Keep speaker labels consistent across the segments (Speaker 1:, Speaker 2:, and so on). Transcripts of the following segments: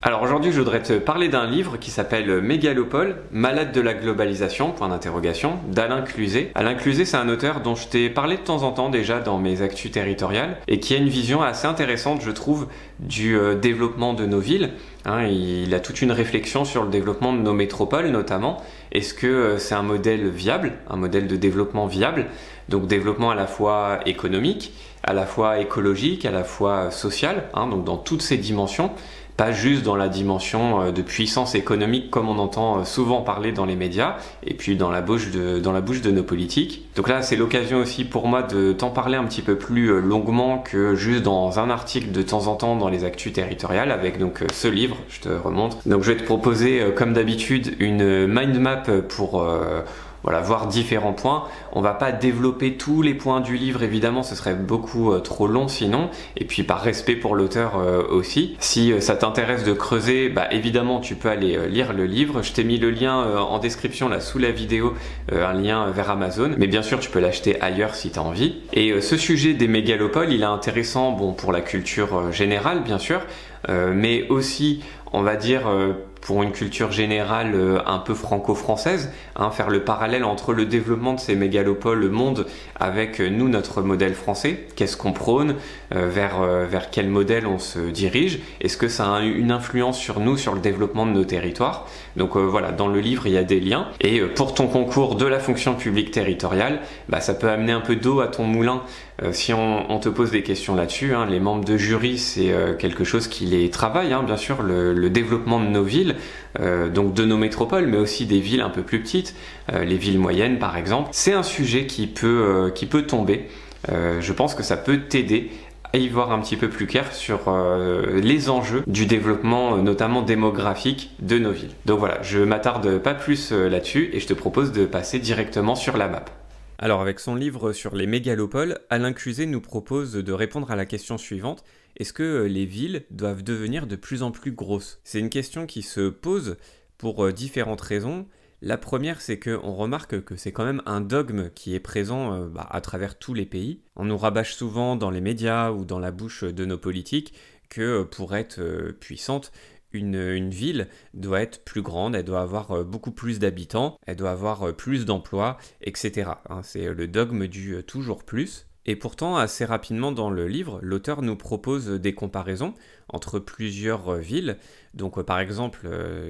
Speaker 1: Alors aujourd'hui, je voudrais te parler d'un livre qui s'appelle Mégalopole, malade de la globalisation, point d'interrogation, d'Alain Cluzet. Alain Cluzet, c'est un auteur dont je t'ai parlé de temps en temps déjà dans mes actus territoriales et qui a une vision assez intéressante, je trouve, du développement de nos villes. Il a toute une réflexion sur le développement de nos métropoles notamment. Est-ce que c'est un modèle viable, un modèle de développement viable? Donc développement à la fois économique, à la fois écologique, à la fois social, donc dans toutes ces dimensions. Pas juste dans la dimension de puissance économique comme on entend souvent parler dans les médias et puis dans la bouche de nos politiques. Donc là, c'est l'occasion aussi pour moi de t'en parler un petit peu plus longuement que juste dans un article de temps en temps dans les actus territoriales avec donc ce livre, je te remontre. Donc je vais te proposer comme d'habitude une mind map pour voir différents points. On va pas développer tous les points du livre, évidemment, ce serait beaucoup trop long sinon, et puis par respect pour l'auteur aussi. Si ça t'intéresse de creuser, évidemment tu peux aller lire le livre. Je t'ai mis le lien en description là sous la vidéo, un lien vers Amazon, mais bien sûr tu peux l'acheter ailleurs si tu as envie. Et ce sujet des mégalopoles, il est intéressant pour la culture générale bien sûr, mais aussi on va dire pour une culture générale un peu franco-française, faire le parallèle entre le développement de ces mégalopoles, le monde, avec nous, notre modèle français. Qu'est-ce qu'on prône, vers quel modèle on se dirige? Est-ce que ça a une influence sur nous, sur le développement de nos territoires? Donc voilà, dans le livre, il y a des liens. Et pour ton concours de la fonction publique territoriale, ça peut amener un peu d'eau à ton moulin si on te pose des questions là-dessus. Les membres de jury, c'est quelque chose qui les travaille, bien sûr, le développement de nos villes, donc de nos métropoles, mais aussi des villes un peu plus petites, les villes moyennes par exemple. C'est un sujet qui peut tomber. Je pense que ça peut t'aider à y voir un petit peu plus clair sur les enjeux du développement, notamment démographique, de nos villes. Donc voilà, je m'attarde pas plus là-dessus et je te propose de passer directement sur la map. Alors avec son livre sur les mégalopoles, Alain Cluzet nous propose de répondre à la question suivante: est-ce que les villes doivent devenir de plus en plus grosses? C'est une question qui se pose pour différentes raisons. La première, c'est qu'on remarque que c'est quand même un dogme qui est présent à travers tous les pays. On nous rabâche souvent dans les médias ou dans la bouche de nos politiques que pour être puissante, une ville doit être plus grande, elle doit avoir beaucoup plus d'habitants, elle doit avoir plus d'emplois, etc. C'est le dogme du toujours plus. Et pourtant, assez rapidement dans le livre, l'auteur nous propose des comparaisons entre plusieurs villes, donc par exemple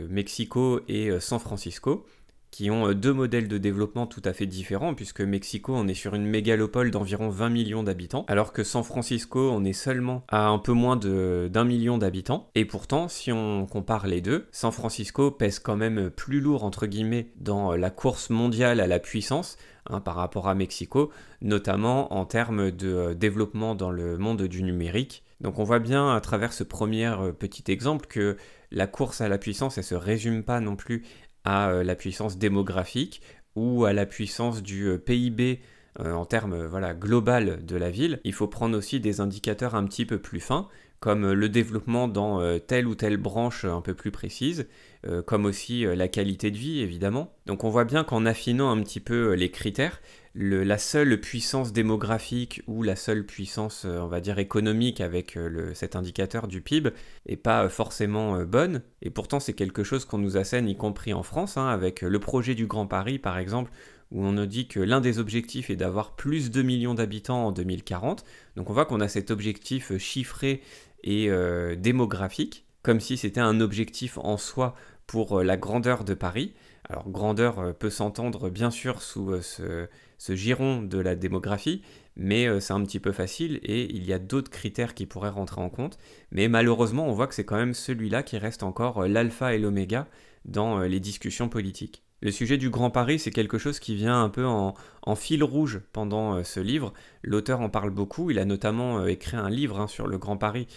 Speaker 1: Mexico et San Francisco, qui ont deux modèles de développement tout à fait différents, puisque Mexico, on est sur une mégalopole d'environ 20 millions d'habitants, alors que San Francisco, on est seulement à un peu moins d'1 million d'habitants. Et pourtant, si on compare les deux, San Francisco pèse quand même plus lourd, entre guillemets, dans la course mondiale à la puissance, par rapport à Mexico, notamment en termes de développement dans le monde du numérique. Donc on voit bien à travers ce premier petit exemple que la course à la puissance, elle ne se résume pas non plus à la puissance démographique ou à la puissance du PIB en termes global de la ville. Il faut prendre aussi des indicateurs un petit peu plus fins, comme le développement dans telle ou telle branche un peu plus précise, comme aussi la qualité de vie évidemment. Donc on voit bien qu'en affinant un petit peu les critères, la seule puissance démographique ou la seule puissance, on va dire, économique avec cet indicateur du PIB est pas forcément bonne. Et pourtant, c'est quelque chose qu'on nous assène, y compris en France, avec le projet du Grand Paris, par exemple, où on nous dit que l'un des objectifs est d'avoir plus de millions d'habitants en 2040. Donc on voit qu'on a cet objectif chiffré et démographique, comme si c'était un objectif en soi pour la grandeur de Paris. Alors grandeur peut s'entendre bien sûr sous ce giron de la démographie, mais c'est un petit peu facile et il y a d'autres critères qui pourraient rentrer en compte. Mais malheureusement, on voit que c'est quand même celui-là qui reste encore l'alpha et l'oméga dans les discussions politiques. Le sujet du Grand Paris, c'est quelque chose qui vient un peu en fil rouge pendant ce livre. L'auteur en parle beaucoup, il a notamment écrit un livre sur le Grand Paris,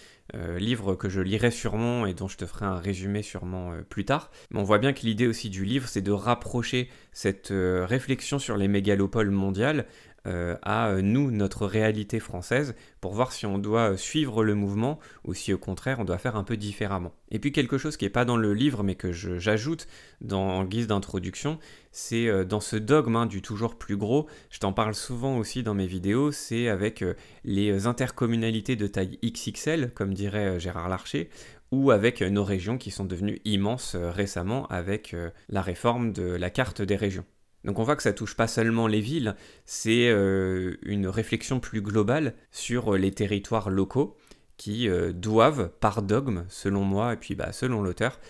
Speaker 1: livre que je lirai sûrement et dont je te ferai un résumé sûrement plus tard. Mais on voit bien que l'idée aussi du livre, c'est de rapprocher cette réflexion sur les mégalopoles mondiales à nous, notre réalité française, pour voir si on doit suivre le mouvement ou si au contraire on doit faire un peu différemment. Et puis quelque chose qui n'est pas dans le livre mais que j'ajoute en guise d'introduction, c'est dans ce dogme du toujours plus gros, je t'en parle souvent aussi dans mes vidéos, c'est avec les intercommunalités de taille XXL, comme dirait Gérard Larcher, ou avec nos régions qui sont devenues immenses récemment avec la réforme de la carte des régions. Donc on voit que ça touche pas seulement les villes, c'est une réflexion plus globale sur les territoires locaux qui doivent, par dogme, selon moi, et puis selon l'auteur,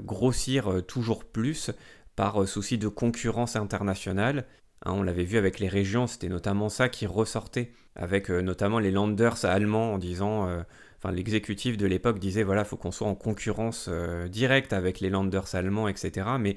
Speaker 1: grossir toujours plus par souci de concurrence internationale. Hein, on l'avait vu avec les régions, c'était notamment ça qui ressortait, avec notamment les Landers allemands en disant... l'exécutif de l'époque disait, voilà, il faut qu'on soit en concurrence directe avec les Landers allemands, etc. Mais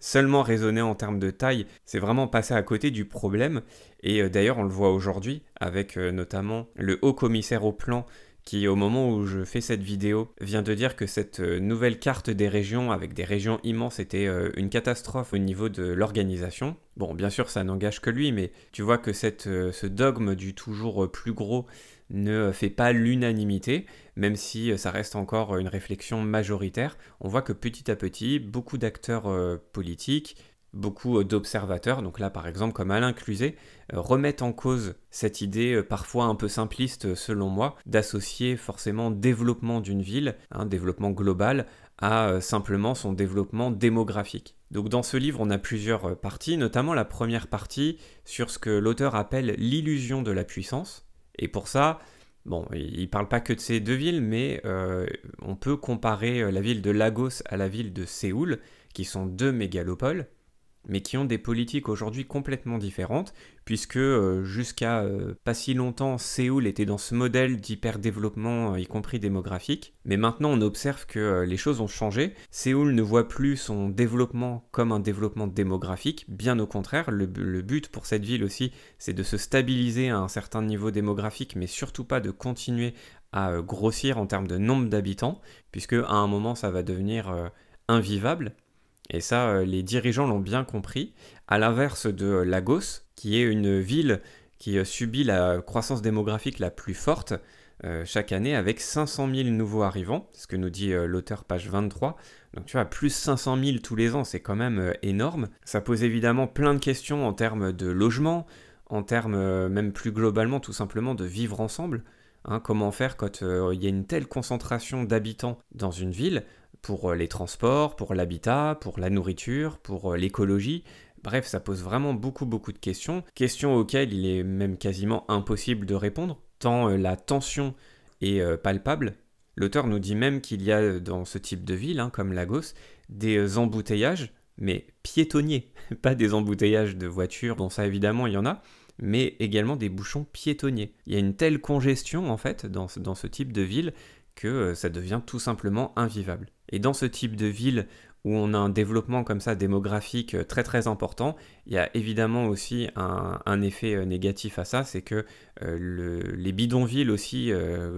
Speaker 1: seulement raisonner en termes de taille, c'est vraiment passer à côté du problème. Et d'ailleurs, on le voit aujourd'hui, avec notamment le haut commissaire au plan, qui, au moment où je fais cette vidéo, vient de dire que cette nouvelle carte des régions, avec des régions immenses, était une catastrophe au niveau de l'organisation. Bon, bien sûr, ça n'engage que lui, mais tu vois que ce dogme du toujours plus gros ne fait pas l'unanimité, même si ça reste encore une réflexion majoritaire. On voit que petit à petit, beaucoup d'acteurs politiques, beaucoup d'observateurs, donc là par exemple comme Alain Cluzet, remettent en cause cette idée parfois un peu simpliste selon moi, d'associer forcément développement d'une ville, développement global, à simplement son développement démographique. Donc dans ce livre, on a plusieurs parties, notamment la première partie sur ce que l'auteur appelle l'illusion de la puissance. Et pour ça, bon, il ne parle pas que de ces deux villes, mais on peut comparer la ville de Lagos à la ville de Séoul, qui sont deux mégalopoles, mais qui ont des politiques aujourd'hui complètement différentes, puisque jusqu'à pas si longtemps, Séoul était dans ce modèle d'hyper-développement, y compris démographique, mais maintenant on observe que les choses ont changé. Séoul ne voit plus son développement comme un développement démographique, bien au contraire, le but pour cette ville aussi, c'est de se stabiliser à un certain niveau démographique, mais surtout pas de continuer à grossir en termes de nombre d'habitants, puisque à un moment ça va devenir invivable. Et ça, les dirigeants l'ont bien compris, à l'inverse de Lagos, qui est une ville qui subit la croissance démographique la plus forte chaque année, avec 500 000 nouveaux arrivants, c'est ce que nous dit l'auteur, page 23. Donc tu vois, plus 500 000 tous les ans, c'est quand même énorme. Ça pose évidemment plein de questions en termes de logement, en termes même plus globalement, tout simplement, de vivre ensemble. Comment faire quand il y a une telle concentration d'habitants dans une ville, pour les transports, pour l'habitat, pour la nourriture, pour l'écologie. Bref, ça pose vraiment beaucoup de questions, questions auxquelles il est même quasiment impossible de répondre, tant la tension est palpable. L'auteur nous dit même qu'il y a dans ce type de ville, comme Lagos, des embouteillages, mais piétonniers, pas des embouteillages de voitures, bon ça évidemment il y en a, mais également des bouchons piétonniers. Il y a une telle congestion en fait dans ce type de ville que ça devient tout simplement invivable. Et dans ce type de ville où on a un développement comme ça démographique très important, il y a évidemment aussi un effet négatif à ça, c'est que les bidonvilles aussi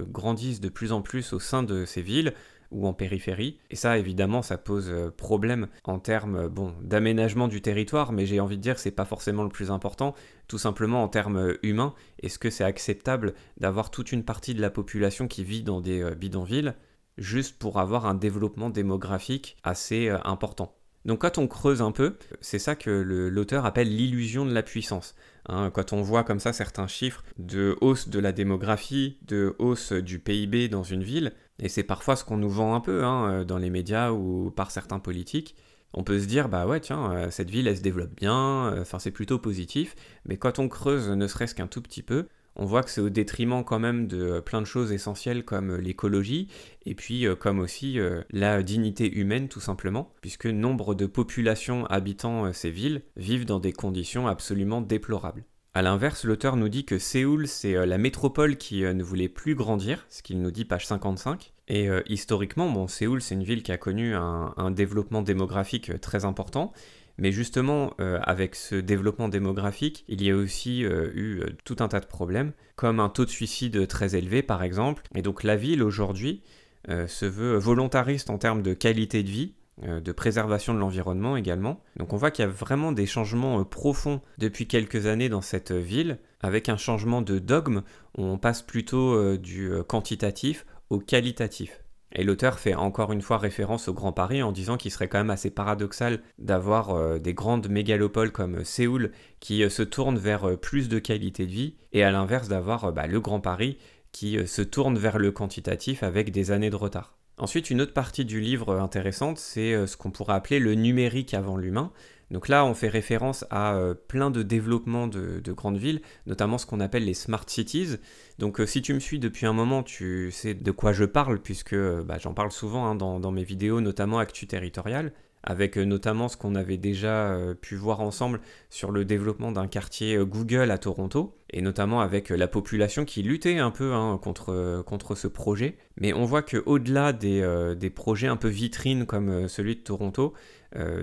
Speaker 1: grandissent de plus en plus au sein de ces villes ou en périphérie. Et ça, évidemment, ça pose problème en termes d'aménagement du territoire, mais j'ai envie de dire que c'est pas forcément le plus important, tout simplement en termes humains. Est-ce que c'est acceptable d'avoir toute une partie de la population qui vit dans des bidonvilles juste pour avoir un développement démographique assez important? Donc quand on creuse un peu, c'est ça que l'auteur appelle l'illusion de la puissance. Quand on voit comme ça certains chiffres de hausse de la démographie, de hausse du PIB dans une ville, et c'est parfois ce qu'on nous vend un peu dans les médias ou par certains politiques, on peut se dire, bah ouais tiens, cette ville elle se développe bien, c'est plutôt positif, mais quand on creuse ne serait-ce qu'un tout petit peu, on voit que c'est au détriment quand même de plein de choses essentielles comme l'écologie et puis comme aussi la dignité humaine tout simplement, puisque nombre de populations habitant ces villes vivent dans des conditions absolument déplorables. A l'inverse, l'auteur nous dit que Séoul, c'est la métropole qui ne voulait plus grandir, ce qu'il nous dit page 55. Et historiquement, Séoul, c'est une ville qui a connu un développement démographique très important. Mais justement, avec ce développement démographique, il y a aussi eu tout un tas de problèmes, comme un taux de suicide très élevé par exemple. Et donc la ville aujourd'hui se veut volontariste en termes de qualité de vie, de préservation de l'environnement également. Donc on voit qu'il y a vraiment des changements profonds depuis quelques années dans cette ville, avec un changement de dogme où on passe plutôt du quantitatif au qualitatif. Et l'auteur fait encore une fois référence au Grand Paris en disant qu'il serait quand même assez paradoxal d'avoir des grandes mégalopoles comme Séoul qui se tournent vers plus de qualité de vie, et à l'inverse d'avoir le Grand Paris qui se tourne vers le quantitatif avec des années de retard. Ensuite, une autre partie du livre intéressante, c'est ce qu'on pourrait appeler le numérique avant l'humain. Donc là, on fait référence à plein de développements de grandes villes, notamment ce qu'on appelle les smart cities. Donc si tu me suis depuis un moment, tu sais de quoi je parle, puisque j'en parle souvent dans mes vidéos, notamment Actu Territorial, avec notamment ce qu'on avait déjà pu voir ensemble sur le développement d'un quartier Google à Toronto, et notamment avec la population qui luttait un peu contre ce projet. Mais on voit qu'au-delà des projets un peu vitrines comme celui de Toronto,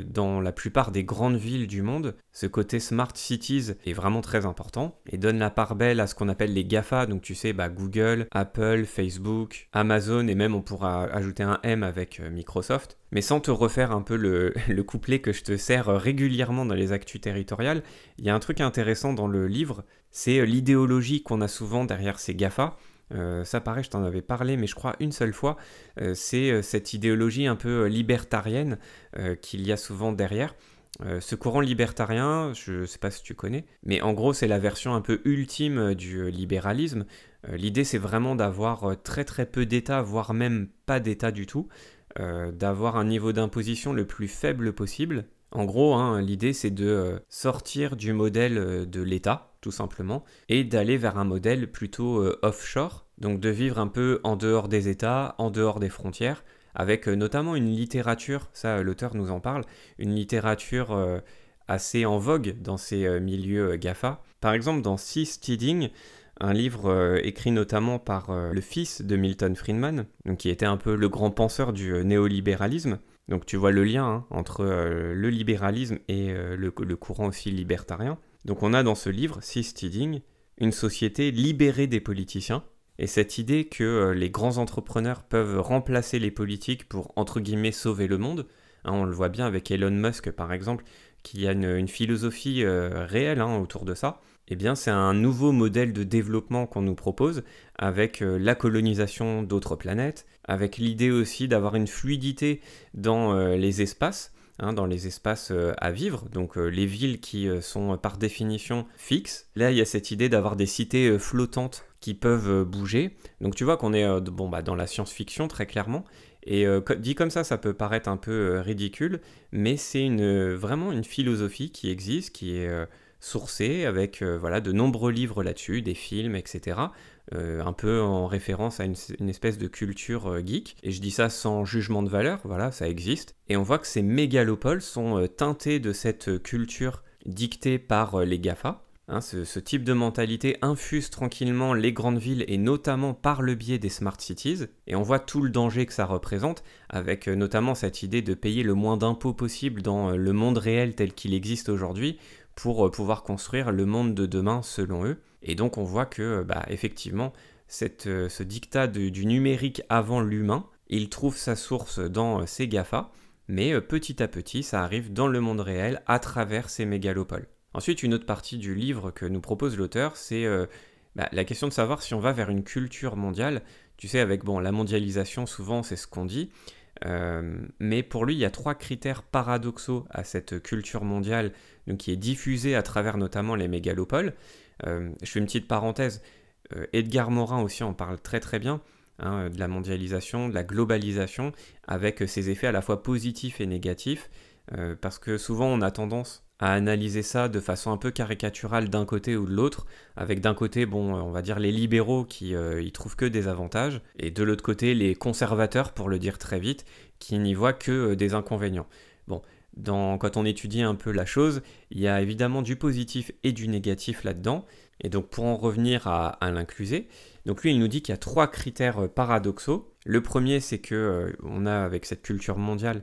Speaker 1: dans la plupart des grandes villes du monde, ce côté Smart Cities est vraiment très important et donne la part belle à ce qu'on appelle les GAFA, donc tu sais, Google, Apple, Facebook, Amazon, et même on pourra ajouter un M avec Microsoft. Mais sans te refaire un peu le couplet que je te sers régulièrement dans les actus territoriales, il y a un truc intéressant dans le livre, c'est l'idéologie qu'on a souvent derrière ces GAFA. Ça pareil, je t'en avais parlé, mais je crois une seule fois, c'est cette idéologie un peu libertarienne qu'il y a souvent derrière. Ce courant libertarien, je ne sais pas si tu connais, mais en gros c'est la version un peu ultime du libéralisme. L'idée c'est vraiment d'avoir très très peu d'État, voire même pas d'État du tout, d'avoir un niveau d'imposition le plus faible possible. En gros, l'idée c'est de sortir du modèle de l'État, tout simplement, et d'aller vers un modèle plutôt offshore, donc de vivre un peu en dehors des États, en dehors des frontières, avec notamment une littérature, ça l'auteur nous en parle, une littérature assez en vogue dans ces milieux GAFA. Par exemple, dans Seasteading, un livre écrit notamment par le fils de Milton Friedman, donc qui était un peu le grand penseur du néolibéralisme. Donc tu vois le lien entre le libéralisme et le courant aussi libertarien. Donc on a dans ce livre, Seasteading, une société libérée des politiciens, et cette idée que les grands entrepreneurs peuvent remplacer les politiques pour, entre guillemets, sauver le monde. On le voit bien avec Elon Musk par exemple, qui a une philosophie réelle autour de ça. Eh bien c'est un nouveau modèle de développement qu'on nous propose, avec la colonisation d'autres planètes, avec l'idée aussi d'avoir une fluidité dans les espaces, dans les espaces à vivre, donc les villes qui sont par définition fixes. Là, il y a cette idée d'avoir des cités flottantes qui peuvent bouger. Donc tu vois qu'on est dans la science-fiction très clairement. Et dit comme ça peut paraître un peu ridicule, mais c'est vraiment une philosophie qui existe, qui est sourcée avec de nombreux livres là-dessus, des films, etc. Un peu en référence à une espèce de culture geek. Et je dis ça sans jugement de valeur, voilà, ça existe. Et on voit que ces mégalopoles sont teintées de cette culture dictée par les GAFA. Ce type de mentalité infuse tranquillement les grandes villes et notamment par le biais des smart cities. Et on voit tout le danger que ça représente, avec notamment cette idée de payer le moins d'impôts possible dans le monde réel tel qu'il existe aujourd'hui pour pouvoir construire le monde de demain selon eux. Et donc on voit que effectivement ce diktat du numérique avant l'humain, il trouve sa source dans ces GAFA, mais petit à petit ça arrive dans le monde réel à travers ces mégalopoles. Ensuite, une autre partie du livre que nous propose l'auteur, c'est la question de savoir si on va vers une culture mondiale. Tu sais, avec la mondialisation, souvent c'est ce qu'on dit, mais pour lui, il y a 3 critères paradoxaux à cette culture mondiale, donc qui est diffusée à travers notamment les mégalopoles. Je fais une petite parenthèse, Edgar Morin aussi en parle très très bien, de la mondialisation, de la globalisation, avec ses effets à la fois positifs et négatifs, parce que souvent on a tendance à analyser ça de façon un peu caricaturale d'un côté ou de l'autre, avec d'un côté, on va dire les libéraux qui y trouvent que des avantages, et de l'autre côté les conservateurs, pour le dire très vite, qui n'y voient que des inconvénients. Quand on étudie un peu la chose, il y a évidemment du positif et du négatif là-dedans, et donc pour en revenir à l'inclusé, donc lui il nous dit qu'il y a 3 critères paradoxaux. Le premier, c'est que on a avec cette culture mondiale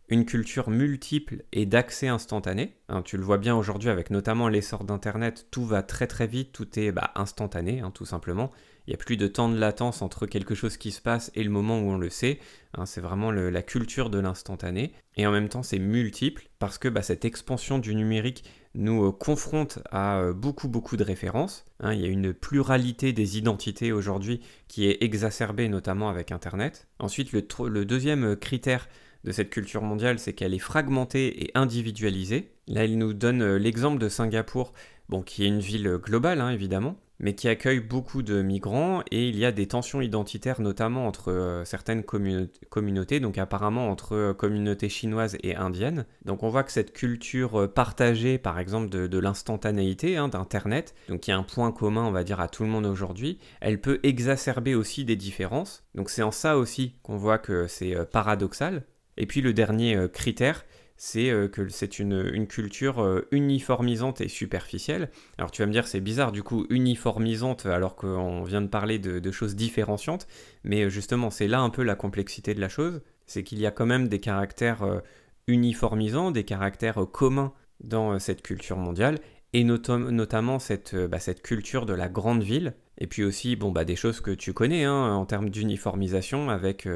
Speaker 1: une culture multiple et d'accès instantané. Tu le vois bien aujourd'hui avec notamment l'essor d'Internet, tout va très très vite, tout est instantané, tout simplement. Il n'y a plus de temps de latence entre quelque chose qui se passe et le moment où on le sait. C'est vraiment la culture de l'instantané. Et en même temps, c'est multiple parce que cette expansion du numérique nous confronte à beaucoup de références. Il y a une pluralité des identités aujourd'hui qui est exacerbée notamment avec Internet. Ensuite, le deuxième critère de cette culture mondiale, c'est qu'elle est fragmentée et individualisée. Là, il nous donne l'exemple de Singapour, qui est une ville globale, évidemment, mais qui accueille beaucoup de migrants, et il y a des tensions identitaires notamment entre certaines communautés, donc apparemment entre communautés chinoises et indiennes. Donc on voit que cette culture partagée, par exemple de l'instantanéité, d'Internet, donc qui est un point commun, on va dire, à tout le monde aujourd'hui, elle peut exacerber aussi des différences. Donc c'est en ça aussi qu'on voit que c'est paradoxal. Et puis le dernier critère, c'est que c'est une culture uniformisante et superficielle. Alors tu vas me dire, c'est bizarre du coup, uniformisante, alors qu'on vient de parler de choses différenciantes, mais justement, c'est là un peu la complexité de la chose, c'est qu'il y a quand même des caractères uniformisants, des caractères communs dans cette culture mondiale, et notamment cette culture de la grande ville, et puis aussi des choses que tu connais en termes d'uniformisation, avec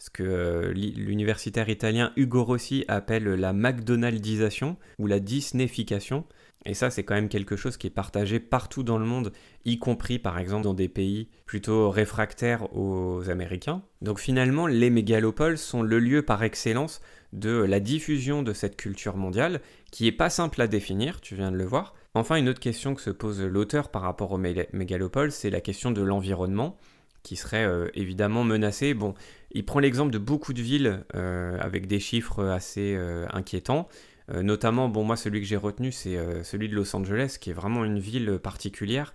Speaker 1: ce que l'universitaire italien Ugo Rossi appelle la McDonaldisation ou la Disneyfication. Et ça, c'est quand même quelque chose qui est partagé partout dans le monde, y compris par exemple dans des pays plutôt réfractaires aux Américains. Donc finalement, les mégalopoles sont le lieu par excellence de la diffusion de cette culture mondiale, qui n'est pas simple à définir, tu viens de le voir. Enfin, une autre question que se pose l'auteur par rapport aux mégalopoles, c'est la question de l'environnement, qui serait évidemment menacé. Bon, il prend l'exemple de beaucoup de villes avec des chiffres assez inquiétants. Notamment, moi, celui que j'ai retenu, c'est celui de Los Angeles, qui est vraiment une ville particulière,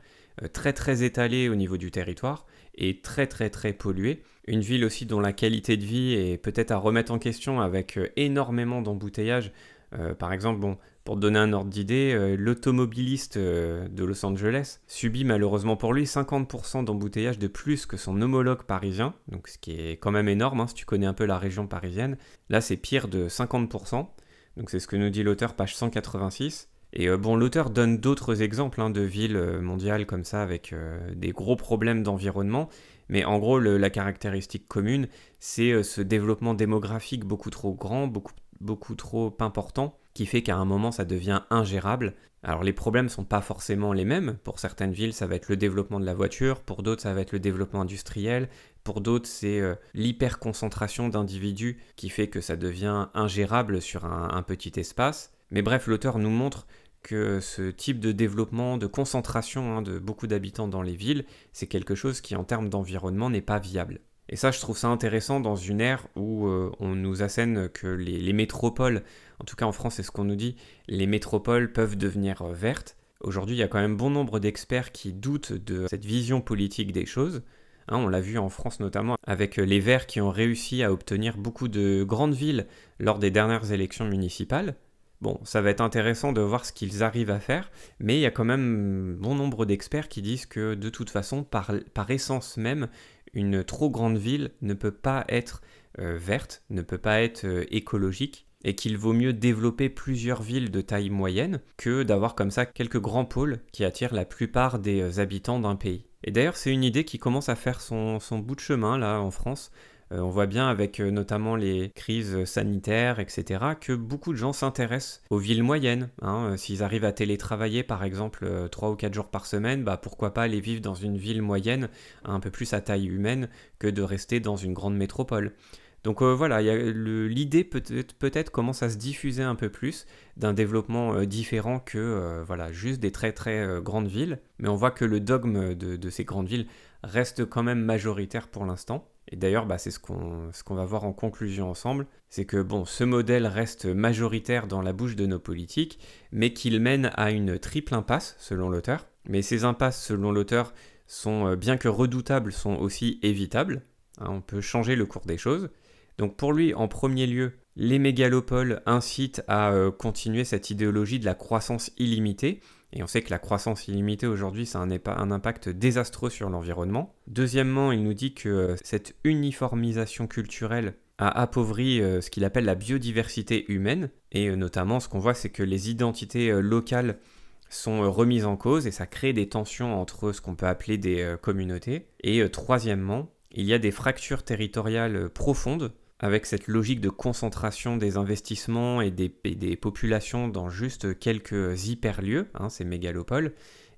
Speaker 1: très très étalée au niveau du territoire et très très très polluée. Une ville aussi dont la qualité de vie est peut-être à remettre en question, avec énormément d'embouteillages. Par exemple, pour te donner un ordre d'idée, l'automobiliste de Los Angeles subit malheureusement pour lui 50% d'embouteillage de plus que son homologue parisien, donc ce qui est quand même énorme si tu connais un peu la région parisienne. Là, c'est pire de 50%, donc c'est ce que nous dit l'auteur, page 186. Et l'auteur donne d'autres exemples de villes mondiales comme ça, avec des gros problèmes d'environnement, mais en gros, la caractéristique commune, c'est ce développement démographique beaucoup trop grand, beaucoup trop important, qui fait qu'à un moment ça devient ingérable. Alors les problèmes sont pas forcément les mêmes. Pour certaines villes, ça va être le développement de la voiture, pour d'autres ça va être le développement industriel, pour d'autres c'est l'hyperconcentration d'individus qui fait que ça devient ingérable sur un petit espace. Mais bref, l'auteur nous montre que ce type de développement, de concentration de beaucoup d'habitants dans les villes, c'est quelque chose qui en termes d'environnement n'est pas viable. Et ça, je trouve ça intéressant dans une ère où on nous assène que les métropoles, en tout cas en France, c'est ce qu'on nous dit, les métropoles peuvent devenir vertes. Aujourd'hui, il y a quand même bon nombre d'experts qui doutent de cette vision politique des choses. On l'a vu en France notamment avec les Verts qui ont réussi à obtenir beaucoup de grandes villes lors des dernières élections municipales. Bon, ça va être intéressant de voir ce qu'ils arrivent à faire, mais il y a quand même bon nombre d'experts qui disent que de toute façon, par essence même, une trop grande ville ne peut pas être verte, ne peut pas être écologique, et qu'il vaut mieux développer plusieurs villes de taille moyenne que d'avoir comme ça quelques grands pôles qui attirent la plupart des habitants d'un pays. Et d'ailleurs, c'est une idée qui commence à faire son bout de chemin là en France. On voit bien avec notamment les crises sanitaires, etc., que beaucoup de gens s'intéressent aux villes moyennes. S'ils arrivent à télétravailler, par exemple, 3 ou 4 jours par semaine, pourquoi pas aller vivre dans une ville moyenne, un peu plus à taille humaine, que de rester dans une grande métropole. Donc voilà, l'idée peut-être commence à se diffuser un peu plus d'un développement différent que juste des très très grandes villes. Mais on voit que le dogme de ces grandes villes reste quand même majoritaire pour l'instant. Et d'ailleurs, c'est ce qu'on va voir en conclusion ensemble, c'est que ce modèle reste majoritaire dans la bouche de nos politiques, mais qu'il mène à une triple impasse, selon l'auteur. Mais ces impasses, selon l'auteur, sont, bien que redoutables, sont aussi évitables. On peut changer le cours des choses. Donc pour lui, en premier lieu, les mégalopoles incitent à continuer cette idéologie de la croissance illimitée. Et on sait que la croissance illimitée aujourd'hui, ça a un impact désastreux sur l'environnement. Deuxièmement, il nous dit que cette uniformisation culturelle a appauvri ce qu'il appelle la biodiversité humaine. Et notamment, ce qu'on voit, c'est que les identités locales sont remises en cause et ça crée des tensions entre ce qu'on peut appeler des communautés. Et troisièmement, il y a des fractures territoriales profondes avec cette logique de concentration des investissements et des populations dans juste quelques hyperlieux, ces mégalopoles,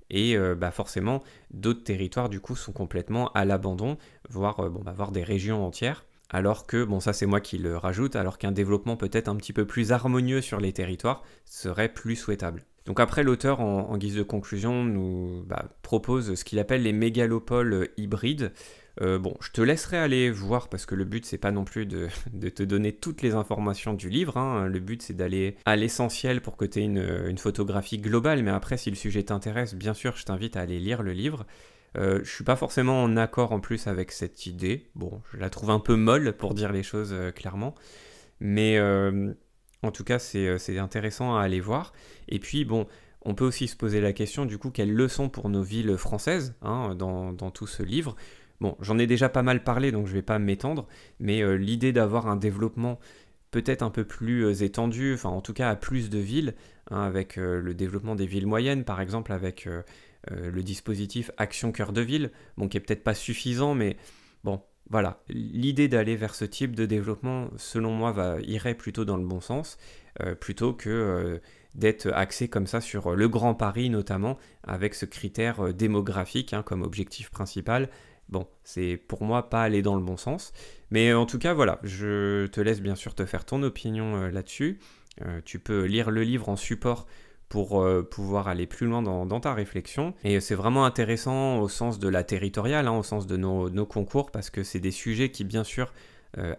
Speaker 1: et forcément d'autres territoires du coup sont complètement à l'abandon, voire des régions entières. alors que, bon ça c'est moi qui le rajoute, alors qu'un développement peut-être un petit peu plus harmonieux sur les territoires serait plus souhaitable. Donc après, l'auteur, en guise de conclusion, nous propose ce qu'il appelle les mégalopoles hybrides. Bon, je te laisserai aller voir parce que le but, c'est pas non plus de te donner toutes les informations du livre. Hein. Le but, c'est d'aller à l'essentiel pour que tu aies une photographie globale. Mais après, si le sujet t'intéresse, bien sûr, je t'invite à aller lire le livre. Je suis pas forcément en accord en plus avec cette idée. Bon, je la trouve un peu molle pour dire les choses clairement. Mais en tout cas, c'est intéressant à aller voir. Et puis, bon, on peut aussi se poser la question, du coup, quelles leçons pour nos villes françaises hein, dans tout ce livre. Bon, j'en ai déjà pas mal parlé, donc je vais pas m'étendre, mais l'idée d'avoir un développement peut-être un peu plus étendu, enfin en tout cas à plus de villes, hein, avec le développement des villes moyennes, par exemple, avec le dispositif Action Cœur de Ville, bon, qui est peut-être pas suffisant, mais bon, voilà, l'idée d'aller vers ce type de développement, selon moi, irait plutôt dans le bon sens, plutôt que d'être axé comme ça sur le Grand Paris notamment, avec ce critère démographique hein, comme objectif principal. Bon, c'est pour moi pas aller dans le bon sens, mais en tout cas voilà, je te laisse bien sûr te faire ton opinion là-dessus. Tu peux lire le livre en support pour pouvoir aller plus loin dans ta réflexion. Et c'est vraiment intéressant au sens de la territoriale, hein, au sens de nos concours, parce que c'est des sujets qui, bien sûr,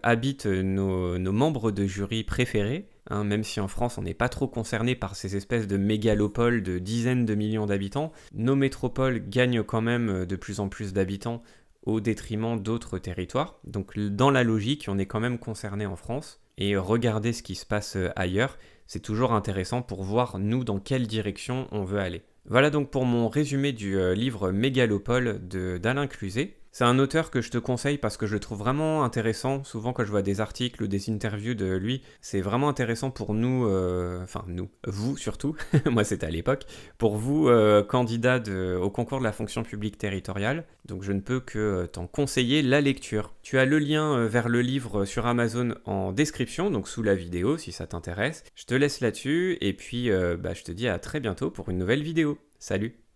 Speaker 1: habitent nos membres de jury préférés, hein, même si en France on n'est pas trop concerné par ces espèces de mégalopoles de dizaines de millions d'habitants. Nos métropoles gagnent quand même de plus en plus d'habitants au détriment d'autres territoires. Donc dans la logique, on est quand même concerné en France. Et regarder ce qui se passe ailleurs, c'est toujours intéressant pour voir nous dans quelle direction on veut aller. Voilà donc pour mon résumé du livre Mégalopole d'Alain Cluzet. C'est un auteur que je te conseille parce que je le trouve vraiment intéressant. Souvent quand je vois des articles ou des interviews de lui, c'est vraiment intéressant pour nous, vous surtout, moi c'était à l'époque, pour vous candidats au concours de la fonction publique territoriale. Donc je ne peux que t'en conseiller la lecture. Tu as le lien vers le livre sur Amazon en description, donc sous la vidéo si ça t'intéresse. Je te laisse là-dessus et puis je te dis à très bientôt pour une nouvelle vidéo. Salut!